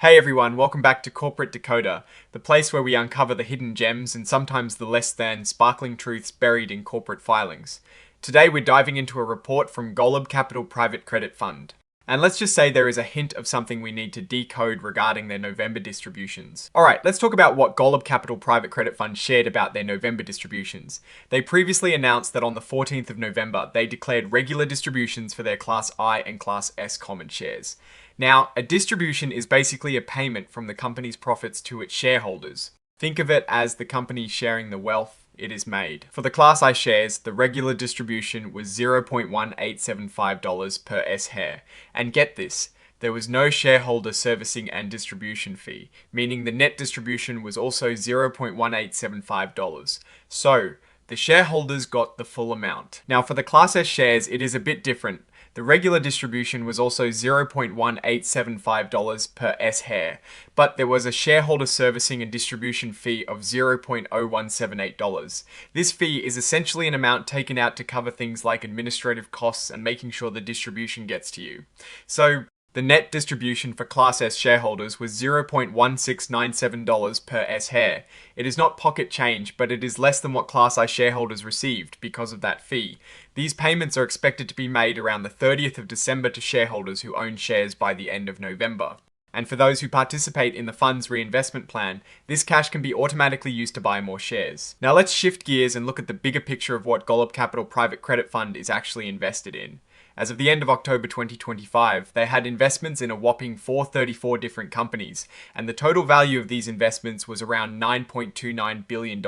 Hey everyone, welcome back to Corporate Decoder, the place where we uncover the hidden gems and sometimes the less than sparkling truths buried in corporate filings. Today we're diving into a report from Golub Capital Private Credit Fund. And let's just say there is a hint of something we need to decode regarding their November distributions. Alright, let's talk about what Golub Capital Private Credit Fund shared about their November distributions. They previously announced that on the 14th of November, they declared regular distributions for their Class I and Class S common shares. Now, a distribution is basically a payment from the company's profits to its shareholders. Think of it as the company sharing the wealth it is made. For the Class I shares, the regular distribution was $0.1875 per S-share. And get this, there was no shareholder servicing and distribution fee, meaning the net distribution was also $0.1875. So, the shareholders got the full amount. Now, for the Class S shares, it is a bit different. The regular distribution was also $0.1875 per S-share, but there was a shareholder servicing and distribution fee of $0.0178. This fee is essentially an amount taken out to cover things like administrative costs and making sure the distribution gets to you. So, the net distribution for Class S shareholders was $0.1697 per S-share. It is not pocket change, but it is less than what Class I shareholders received because of that fee. These payments are expected to be made around the 30th of December to shareholders who own shares by the end of November. And for those who participate in the fund's reinvestment plan, this cash can be automatically used to buy more shares. Now let's shift gears and look at the bigger picture of what Golub Capital Private Credit Fund is actually invested in. As of the end of October 2025, they had investments in a whopping 434 different companies, and the total value of these investments was around $9.29 billion.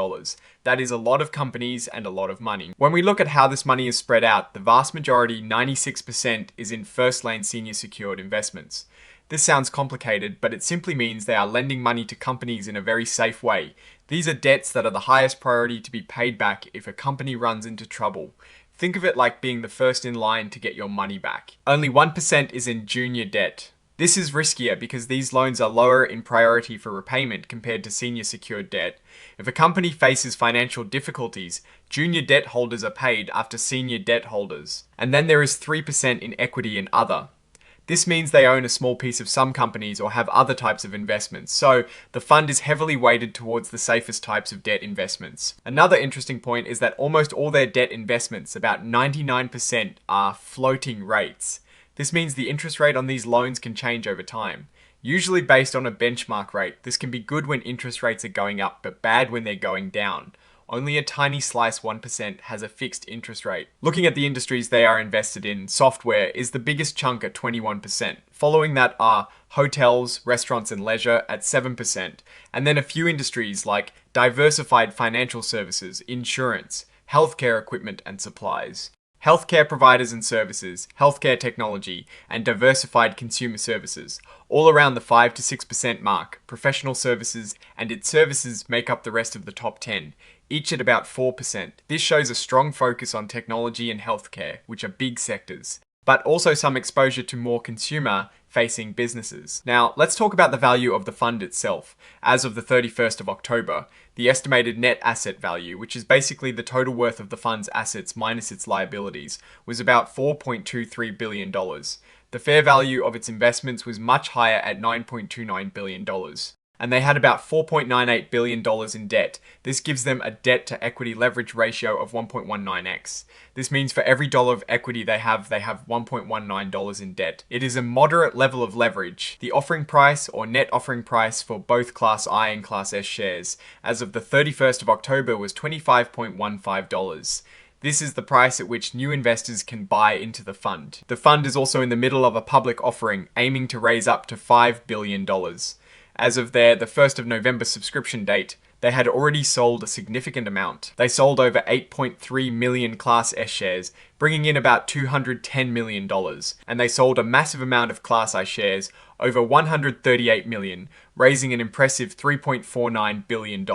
That is a lot of companies and a lot of money. When we look at how this money is spread out, the vast majority, 96%, is in first lien senior secured investments. This sounds complicated, but it simply means they are lending money to companies in a very safe way. These are debts that are the highest priority to be paid back if a company runs into trouble. Think of it like being the first in line to get your money back. Only 1% is in junior debt. This is riskier because these loans are lower in priority for repayment compared to senior secured debt. If a company faces financial difficulties, junior debt holders are paid after senior debt holders. And then there is 3% in equity and other. This means they own a small piece of some companies or have other types of investments, so the fund is heavily weighted towards the safest types of debt investments. Another interesting point is that almost all their debt investments, about 99%, are floating rates. This means the interest rate on these loans can change over time. Usually based on a benchmark rate, this can be good when interest rates are going up, but bad when they're going down. Only a tiny slice, 1%, has a fixed interest rate. Looking at the industries they are invested in, software is the biggest chunk at 21%. Following that are hotels, restaurants and leisure at 7%. And then a few industries like diversified financial services, insurance, healthcare equipment and supplies. Healthcare providers and services, healthcare technology, and diversified consumer services, all around the 5 to 6% mark. Professional services and its services make up the rest of the top 10, each at about 4%. This shows a strong focus on technology and healthcare, which are big sectors, but also some exposure to more consumer-facing businesses. Now, let's talk about the value of the fund itself. As of the 31st of October, the estimated net asset value, which is basically the total worth of the fund's assets minus its liabilities, was about $4.23 billion. The fair value of its investments was much higher at $9.29 billion. And they had about $4.98 billion in debt. This gives them a debt to equity leverage ratio of 1.19x. This means for every dollar of equity they have $1.19 in debt. It is a moderate level of leverage. The offering price or net offering price for both Class I and Class S shares as of the 31st of October was $25.15. This is the price at which new investors can buy into the fund. The fund is also in the middle of a public offering aiming to raise up to $5 billion. As of the 1st of November subscription date, they had already sold a significant amount. They sold over 8.3 million Class S shares, bringing in about $210 million. And they sold a massive amount of Class I shares, over 138 million, raising an impressive $3.49 billion.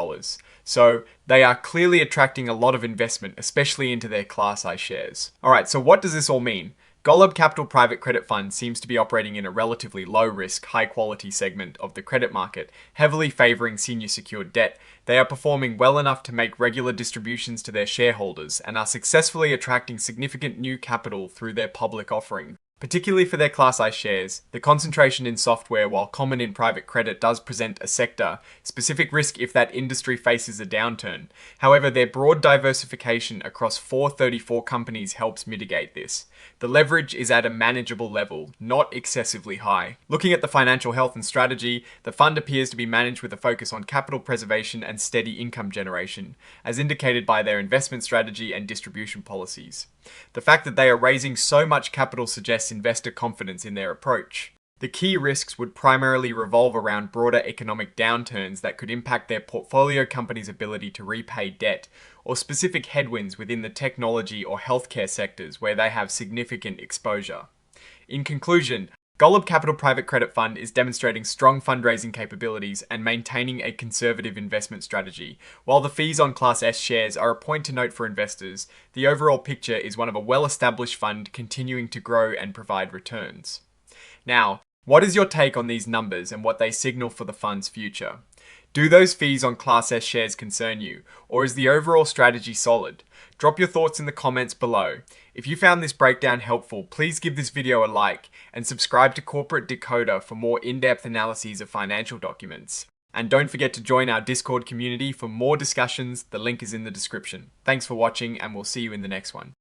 So they are clearly attracting a lot of investment, especially into their Class I shares. Alright, so what does this all mean? Golub Capital Private Credit Fund seems to be operating in a relatively low-risk, high-quality segment of the credit market, heavily favouring senior secured debt. They are performing well enough to make regular distributions to their shareholders and are successfully attracting significant new capital through their public offering. Particularly for their Class I shares, the concentration in software, while common in private credit, does present a sector-specific risk if that industry faces a downturn. However, their broad diversification across 434 companies helps mitigate this. The leverage is at a manageable level, not excessively high. Looking at the financial health and strategy, the fund appears to be managed with a focus on capital preservation and steady income generation, as indicated by their investment strategy and distribution policies. The fact that they are raising so much capital suggests investor confidence in their approach. The key risks would primarily revolve around broader economic downturns that could impact their portfolio company's ability to repay debt, or specific headwinds within the technology or healthcare sectors where they have significant exposure. In conclusion, Golub Capital Private Credit Fund is demonstrating strong fundraising capabilities and maintaining a conservative investment strategy. While the fees on Class S shares are a point to note for investors, the overall picture is one of a well-established fund continuing to grow and provide returns. Now, what is your take on these numbers and what they signal for the fund's future? Do those fees on Class S shares concern you, or is the overall strategy solid? Drop your thoughts in the comments below. If you found this breakdown helpful, please give this video a like and subscribe to Corporate Decoder for more in-depth analyses of financial documents. And don't forget to join our Discord community for more discussions. The link is in the description. Thanks for watching, and we'll see you in the next one.